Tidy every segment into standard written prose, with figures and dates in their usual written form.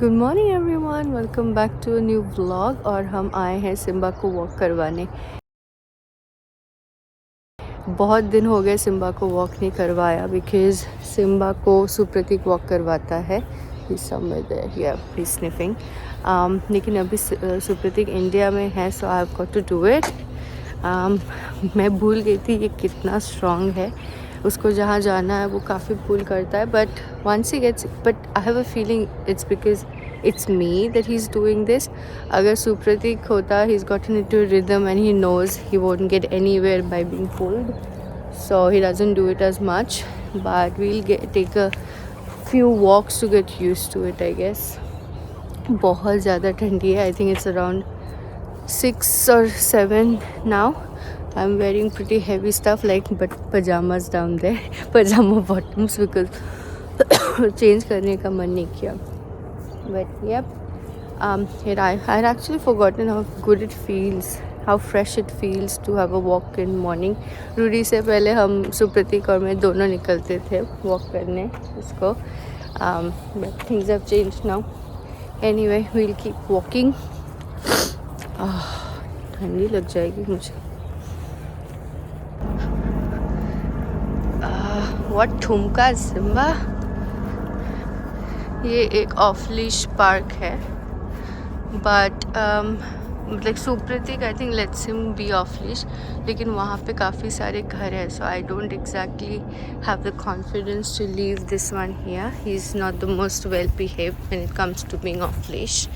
Good morning everyone, welcome back to a new vlog. और हम आए हैं सिम्बा को वॉक करवाने। बहुत दिन हो गए सिम्बा को वॉक नहीं करवाया बिकॉज़ सिम्बा को सुप्रतीक वॉक करवाता है। स्निफिंग लेकिन अभी सुप्रतीक इंडिया में है, so I have got to do it. मैं भूल गई थी ये कितना स्ट्रॉन्ग है। उसको जहाँ जाना है वो काफ़ी पुल करता है, but once he gets, but I have a feeling it's because it's me that he's doing this. Agar Supratik hota, he's gotten into a rhythm and he knows he won't get anywhere by being pulled, so he doesn't do it as much, but we'll take a few walks to get used to it, I guess. बहुत ज़्यादा ठंडी है. I think it's around 6 or 7 now. I'm wearing pretty heavy stuff like but pajamas down there, pajama bottoms, because change करने का मन नहीं किया. But yep, I had actually forgotten how good it feels, how fresh it feels to have a walk in morning. Rudy से पहले हम सुप्रतीक और मैं दोनों निकलते थे वॉक करने उसको, but things have changed now. Anyway, we'll keep walking. ठंडी लग जाएगी मुझे. What ठुमका सिम्बा. ये एक ऑफ लीश पार्क है, but like Supratik I think let's him be off leash, लेकिन वहाँ पे काफ़ी सारे घर हैं, so I don't exactly have the confidence to leave this one here. He is not the most well behaved when it comes to being off leash,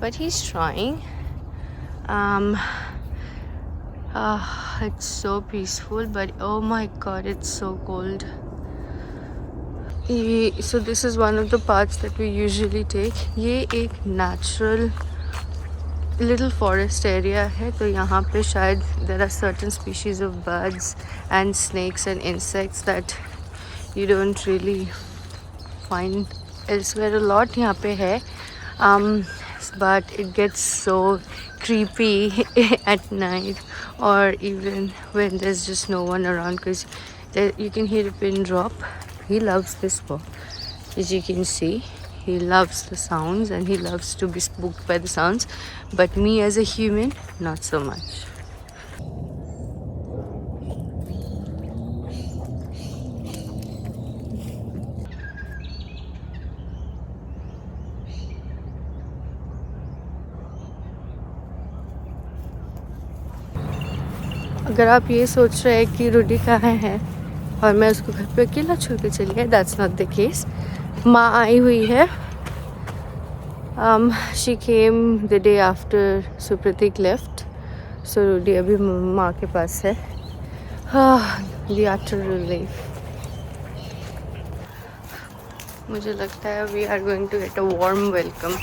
but he is trying. It's so peaceful, but oh my god, it's so cold. So this is one of the paths that we usually take. ये एक natural little forest area है, तो यहाँ पे शायद there are certain species of birds and snakes and insects that you don't really find elsewhere a lot. यहाँ पे है, but it gets so creepy at night, or even when there's just no one around, because you can hear a pin drop. He loves this walk, as you can see. He loves the sounds and he loves to be spooked by the sounds, but me as a human, not so much. अगर आप ये सोच रहे हैं कि रूडी कहाँ है और मैं उसको घर पे अकेला छोड़ के चली गई, दैट्स नॉट द केस. माँ आई हुई है. She came the day after Supratik left, so Rudy अभी माँ के पास है. The after relief. मुझे लगता है we are going to get a warm welcome.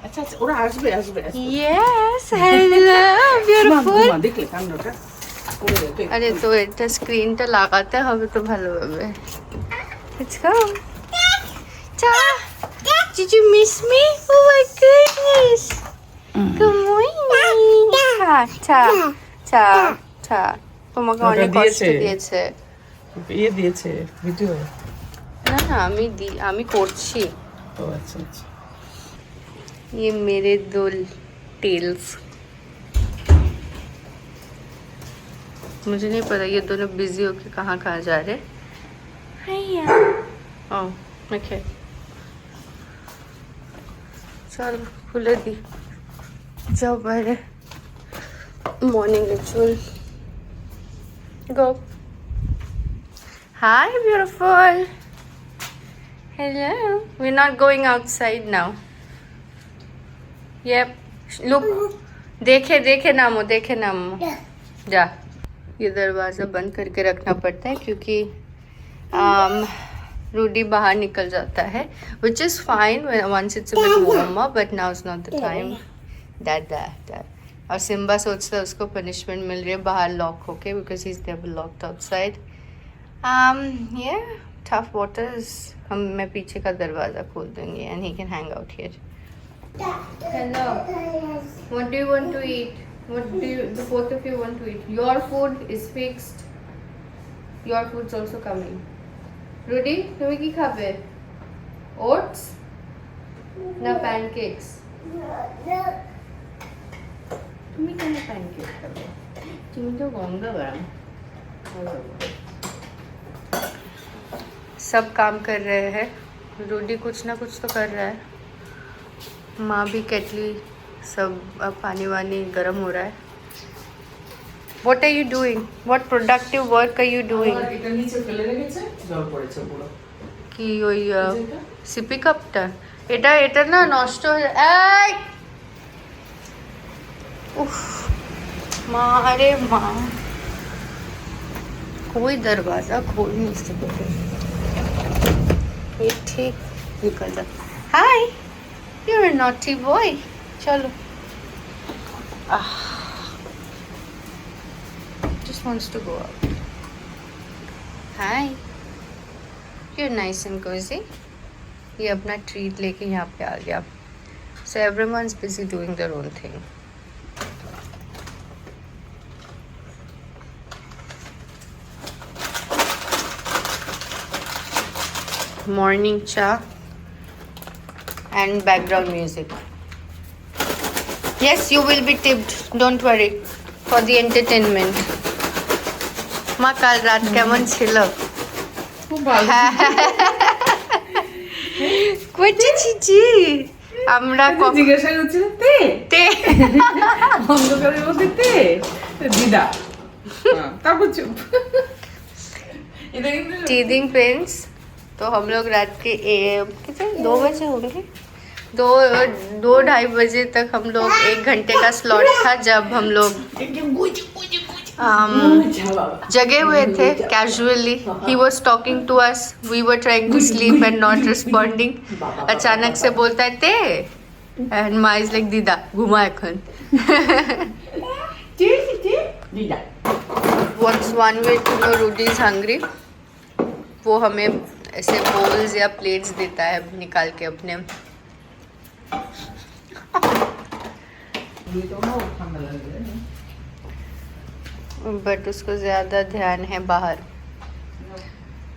अच्छा ওরা আসবে আসবে Yes, hello, beautiful. দেখলে কান্ডটা. আরে তো এটা স্ক্রিনটা লাগাতে হবে তো ভালোভাবে. Let's go. Ta. Did you miss me? Oh my goodness. Good morning. Ta. Ta. তোমাকে অনেক কষ্ট দিয়েছে. বিয়ে দিয়েছে ভিডিও. না আমি করছি. ও আচ্ছা আচ্ছা. ये मेरे दो टेल्स. मुझे नहीं पता ये दोनों बिजी होके कहाँ जा रहे. ओके, चलो खुले दी जाओ बाहर. Morning ritual. Go. Hi beautiful. Hello. We are not going outside now. Yep. Look. देखे नामो जा. ये दरवाज़ा बंद करके रखना पड़ता है क्योंकि रूडी बाहर निकल जाता है, which is fine once it's a bit warmer, but now is not the time. Dad. और सिम्बा सोचता है उसको पनिशमेंट मिल रही है बाहर लॉक होके, because he's never locked outside. Yeah, tough waters. मैं पीछे का दरवाज़ा खोल दूँगी and he can hang out here. Hello. What do you want to eat? What do the both of you want to eat? Your food is fixed. Your food's also coming. Rudy, তুমি কি খাবে? Oats ना pancakes তুমি কেন pancake খাবে তুমি তো গন্ধ গরम सब काम कर रहे हैं रूडी कुछ ना कुछ तो कर रहा है माँ भी केटली सब अब पानी वानी गर्म हो रहा है What are you doing? What productive work are you doing? এটা নিচে ফেলে রেখেছে জল পড়েছে পুরো কি ওই সিপি কাপটা এটা এটা না নষ্ট হয়ে এই উফ মা अरे माँ कोई दरवाजा खोल नहीं सकते ये ठीक निकल जा hi you are naughty boy चलो just wants to go out hi you're nice and cozy ये अपना ट्रीट लेके यहाँ पे आ गया so everyone's busy doing their own thing morning cha and background music yes you will be tipped don't worry for the entertainment মা কাল রাত কেমন ছিল খুব ভালো করছি জি আমরা জিজ্ঞাসা করছিল তে তে অন্ধকারের মধ্যে তে দিদা তারপর চুপ এটা কিন্তু टीदिंग पेंस तो हम लोग रात के कितने 2 बजे होंगे 2-2:30 बजे तक हम लोग 1 घंटे का स्लॉट था जब हम लोग जगे हुए थे casually he was talking to us we were trying to sleep and not responding अचानक से बोलता है ते एंड माँ इज लाइक दीदा घुमा एखन দিদা What's one way to know Rudy is hungry? वो हमें ऐसे बोल्स या प्लेट्स देता है निकाल के अपने ঠান্ডা লাগবে बट उसको ज़्यादा ध्यान है बाहर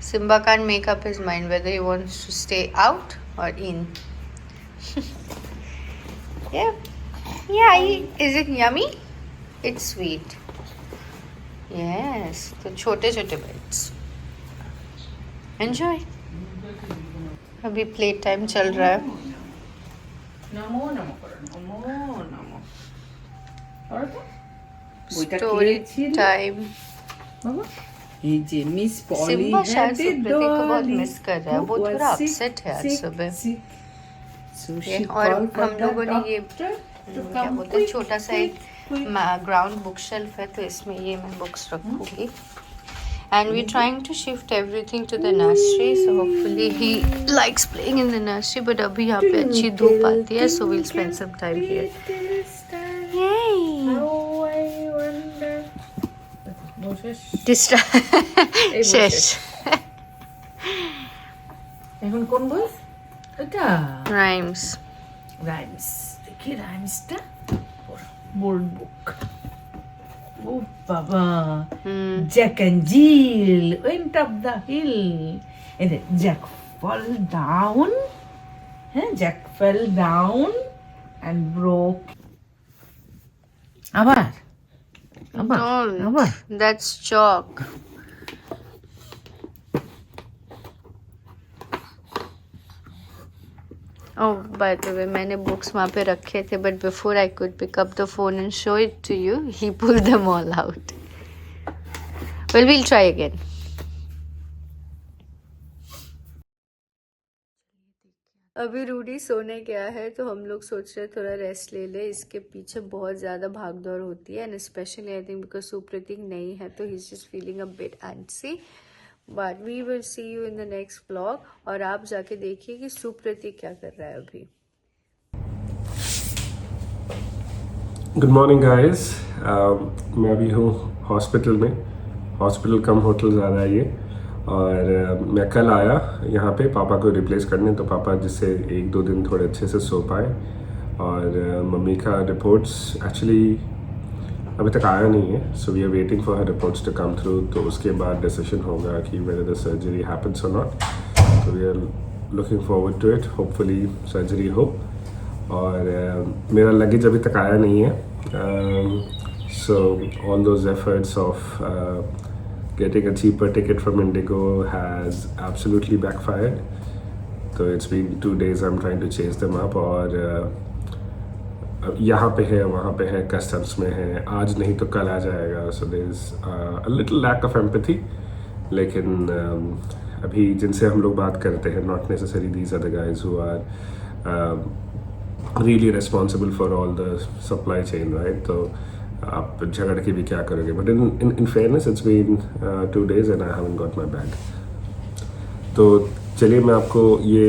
Simba can't make up his mind whether he wants to stay out or in yeah is it yummy it's sweet yes तो छोटे छोटे bites enjoy अभी प्ले टाइम चल रहा है নমো নমো করো নমো নমো করো তো বইটা स्टोरी খেয়েছি टाइम বাবা এই যে মিস পলি सिम्बा शायद सुप्रीति को बहुत मिस कर रहा है वो थोड़ा अपसेट है आज सुबह और हम लोगों ने ये क्या बोलते हैं छोटा सा एक ग्राउंड बुक शेल्फ है तो इसमें ये मैं बुक्स रखूंगी and we're trying to shift everything to the nursery so hopefully he likes playing in the nursery but abhi yahan pe अच्छी धूप आती है so we'll spend some time here yay শেষ এখন কোন বই এটা rhymes রাইমস দেখি রাইমসটা বোর্ড বুক ও বাবা Jack and Jill went up the hill এই যে জ্যাক ফল ডাউন হ্যাঁ Jack fell down and broke আবার আবার আবার don't that's chalk oh by the way मैंने books वहाँ पे रखे थे but before I could pick up the phone and show it to you he pulled them all out well we'll try again अभी रूडी सोने गया है तो हम लोग सोच रहे थोड़ा रेस्ट ले ले इसके पीछे बहुत ज़्यादा भाग दौड़ होती है and specially I think because Supratik नहीं है तो he is just feeling a bit antsy but we will see you in the next vlog और आप जाके देखिए कि सुप्रतीक क्या कर रहा है अभी गुड मॉर्निंग गाइस मैं अभी हूँ हॉस्पिटल में हॉस्पिटल कम होटल ज़्यादा है ये और मैं कल आया यहाँ पे पापा को रिप्लेस करने तो पापा जिससे 1-2 दिन थोड़े अच्छे से सो पाए और मम्मी का रिपोर्ट्स एक्चुअली अभी तक आया नहीं है so we are waiting for her reports to come through तो उसके बाद डिसीजन होगा कि वेदर द सर्जरी हैपेंस और नॉट तो we are looking forward to it, hopefully surgery हो। और मेरा लगेज अभी तक आया नहीं है, so all those efforts of getting a cheaper ticket from Indigo has absolutely backfired. So it's been 2 days I'm trying to chase them up, और यहाँ पे है, वहाँ पे है, कस्टम्स में है, आज नहीं तो कल आ जाएगा। So there's a little lack of empathy, लेकिन अभी जिनसे हम लोग बात करते हैं, not necessarily these are the guys who are really responsible for all the supply chain, right? तो आप झगड़ के भी क्या करोगे, but in fairness it's been 2 days and I haven't got my bag. तो चलिए मैं आपको ये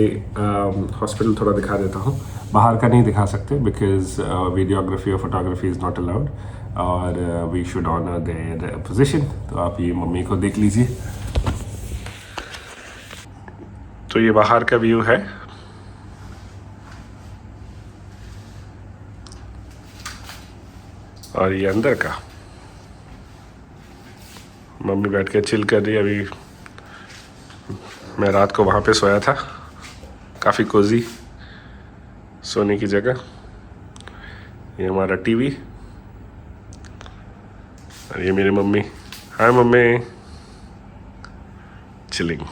हॉस्पिटल थोड़ा दिखा देता हूँ। बाहर का नहीं दिखा सकते बिकॉज वीडियोग्राफी और फोटोग्राफी इज़ नॉट अलाउड, और we should honour their position. तो आप ये मम्मी को देख लीजिए। तो ये बाहर का व्यू है, और ये अंदर का। मम्मी बैठ के चिल कर रही है। अभी मैं रात को वहाँ पे सोया था, काफ़ी कोजी सोने की जगह। ये हमारा टीवी, और ये मेरी मम्मी। हाय मम्मी, चिलिंग।